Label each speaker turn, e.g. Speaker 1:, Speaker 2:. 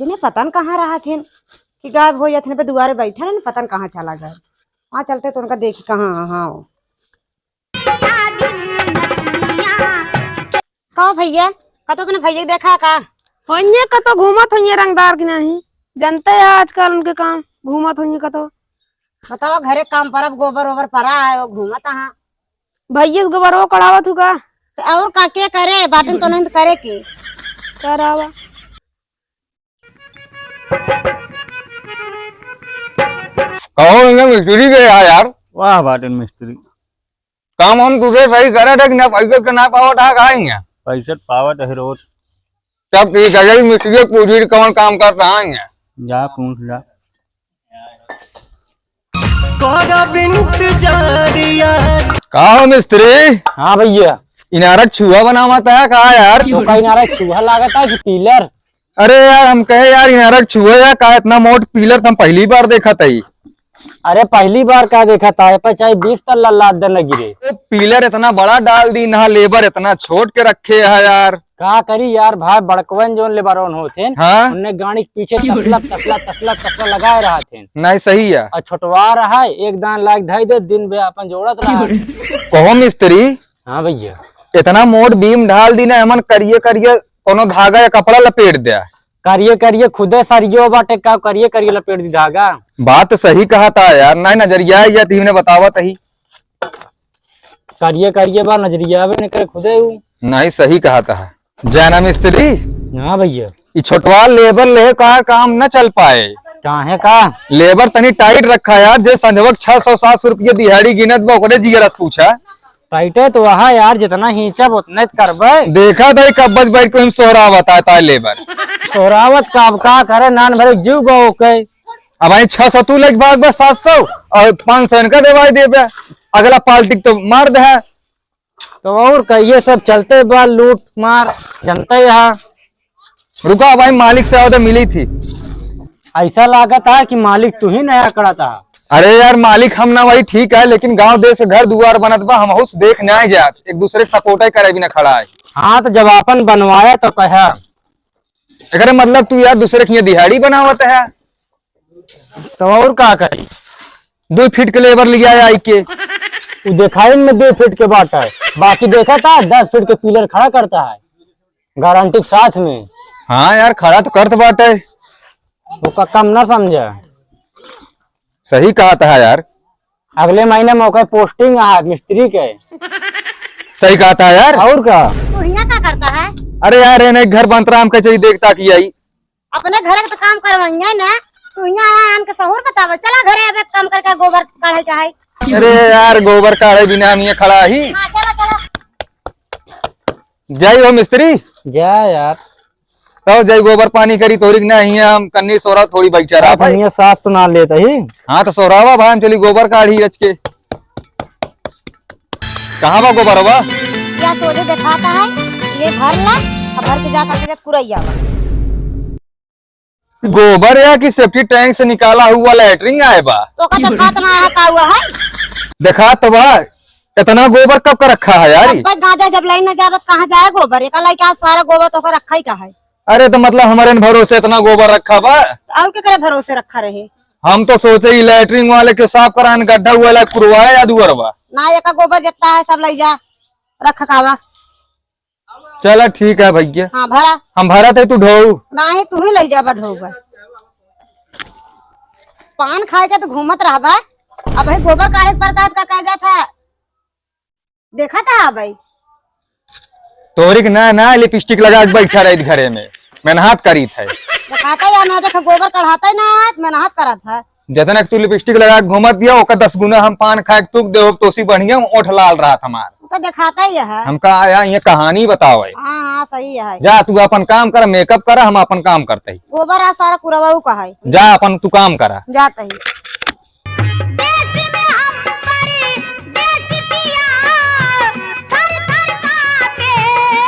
Speaker 1: इतने पतन कहाँ रहा थे कि गायब हो जाते पे दुआरे बैठे रहे पतन कहाँ चला गए। वहाँ चलते तो उनका देखी कहाँ। हाँ कहो भैया कतो अपने भैया देखा का
Speaker 2: होइए कतो घूमत होइए रंगदार की नहीं जानते हैं आजकल उनके काम घूमत होइए कतो।
Speaker 1: बताओ घरे काम परब गोबर वोबर परा है वो घूमता हाँ
Speaker 2: भैया गोबर वो कड़ावत हुआ
Speaker 1: और का के करे बाटन तो नहीं करे की
Speaker 2: करावा।
Speaker 3: कहो मिस्त्री गया यार।
Speaker 4: वाह बाटन मिस्त्री
Speaker 3: काम हम तुझे सही करे थे ना पैसे के ना पावत है खाएंगे
Speaker 4: पैसे पावत है रोज।
Speaker 3: सब ठीक है जब मिस्त्री पूछी कौन काम करता है
Speaker 4: जा पूछ जा।
Speaker 3: कहो मिस्त्री।
Speaker 4: हाँ भैया
Speaker 3: इनारत छुआ बनावत है कहा यार
Speaker 4: तो कहीं नारा चूहा लागत है कि पिलर।
Speaker 3: अरे यार हम कहे यार इनारत छुआ या का इतना मोट पिलर हम पहली बार देखा था।
Speaker 4: अरे पहली बार क्या देखा था पर चाहे 20 तल्ला लाद देना गिरे।
Speaker 3: तो पिलर इतना बड़ा डाल दी ना लेबर इतना छोट के रखे है यार।
Speaker 4: का करी यार भाई बड़कवन जोन लेबरन होते
Speaker 3: हाँ
Speaker 4: उनने गाड़ी के पीछे तसला तसला तसला तसला लगाए रहा थे
Speaker 3: नहीं सही है
Speaker 4: और छोटवा रहा है एक दान लाग धाई दे दिन बे अपन जोड़त रहा।
Speaker 3: कहो मिस्त्री
Speaker 4: हाँ भैया
Speaker 3: इतना मोट बीम ढाल दी ना हमन करिए करिए कोनो धागा या कपड़ा लपेट दिया
Speaker 4: करिए करिए खुदे सरियो बाटे का करिए करिए लपेट दी धागा।
Speaker 3: बात तो सही कहा था यार नहीं नजरिया या ने बतावा तही
Speaker 4: करिए करिए बा नजरिया ने करे खुदे
Speaker 3: नहीं सही कहा था। जाना मिस्त्री
Speaker 4: हाँ भैया
Speaker 3: ये छोटवा लेबर ले का काम न चल पाए
Speaker 4: काहे का
Speaker 3: लेबर तनी टाइट रखा यार जे संजवक 600-700 रुपये दिहाड़ी गिनत बा ओकरे जिगरस पूछा
Speaker 4: टाइटे तो वहाँ यार जितना हिंचब उतने करबे।
Speaker 3: देखा था कब्बज बैठ को सोहरा बताता है लेबर
Speaker 4: सोहरावत का करे नान भरे जीव गो के
Speaker 3: अब आई 600 लग भाग बस 700 और 500 इनका देवाई दे अगला पाल्टी तो मार दे।
Speaker 4: तो और कहिए सब चलते बा लूट मार जनता यहाँ
Speaker 3: रुका भाई मालिक से और मिली थी।
Speaker 4: ऐसा लागत है कि मालिक तू ही नया कड़ा था।
Speaker 3: अरे यार मालिक हम ना वही ठीक है लेकिन गांव देश घर दुआर बनत बा हम देख न जात एक दूसरे के सपोर्ट करे भी न खड़ा है।
Speaker 4: हाँ तो जब अपन बनवाया तो कहा
Speaker 3: अगर मतलब तू यार दूसरे की दिहाड़ी बनावत है
Speaker 4: तो और का करी
Speaker 3: 2 फीट के लेबर लिया आई के
Speaker 4: दिखाई में 2 फीट के बाट है बाकी देखा था 10 फीट के पिलर खड़ा करता है गारंटी के साथ में।
Speaker 3: हाँ यार खड़ा तो करत बाटे
Speaker 4: वो कम ना समझा।
Speaker 3: सही कहा था यार
Speaker 4: अगले महीने मौके पोस्टिंग है मिस्त्री के।
Speaker 3: सही कहा था यार
Speaker 4: और का
Speaker 1: तू यहाँ क्या करता है।
Speaker 3: अरे यार इन्हें घर बनता हम चाहिए देखता कि आई
Speaker 1: अपने घर का तो काम करवाइए ना तू यहाँ आन के सहूर बतावा चला घरे अब काम करके गोबर काढ़े चाहे।
Speaker 3: अरे यार गोबर काढ़े बिना हम ये खड़ा ही।
Speaker 1: हाँ चला चला
Speaker 3: जय हो मिस्त्री
Speaker 4: जा यार
Speaker 3: तो जय गोबर पानी करी तोरी नहीं हम कन्नी सोरा थोड़ी बैठा रहा भाई
Speaker 4: ये सास सुना लेता ही।
Speaker 3: हाँ तो सोरावा भाई हम चली गोबर काढ़ी रच के कहाँ बा गोबर बा
Speaker 1: क्या सोरे दिखाता है ये भर ला और भर के जाकर के कुरैया
Speaker 3: गोबर या कि सेफ्टी टैंक से निकाला हुआ लैटरिंग आए बा
Speaker 1: तो का दिखात ना है का हुआ है।
Speaker 3: देखा तो बा इतना गोबर कब का रखा है यार
Speaker 1: गाजा जब लाइन न जावत कहाँ जाए गोबर एक लाई क्या सारा गोबर तो रखा ही का है।
Speaker 3: अरे तो मतलब हमारे भरोसे इतना गोबर रखा बा
Speaker 1: और के करे भरोसे रखा रहे
Speaker 3: हम तो सोचे ही लैटरिंग वाले के साफ कराने गड्ढा हुआ कुरवाया या दुअरवा
Speaker 1: ना एक गोबर जितना है सब ले जा रख खावा।
Speaker 3: चला ठीक है भैया।
Speaker 1: हाँ भरा
Speaker 3: हम भरा थे तू ढोऊ
Speaker 1: ना ही तू ही ले जा ढोगा पान खाए के तो घूमत रहा अब भाई गोबर काढ़े पड़ता है का कायदा था देखा था भाई
Speaker 3: तोरी के ना लिपस्टिक लगा के बैठा रही घरे में मेहनत करी थे
Speaker 1: दिखाता या ना देखा गोबर कढ़ाता ना मेहनत करा था
Speaker 3: जितना तू लिपस्टिक लगा के घूमत दिया ओका 10 गुना हम पान खाए तुक दे तोसी बढ़िया ओठ लाल रहा था हमार
Speaker 1: तो दिखाता ही है
Speaker 3: हमका आया ये कहानी बताओ
Speaker 1: हाँ हाँ सही है
Speaker 3: जा तू अपन काम कर मेकअप करा हम अपन काम करते ही
Speaker 1: गोबर आ सारा कुरवा का है
Speaker 3: जा अपन तू काम करा
Speaker 1: जाता ही।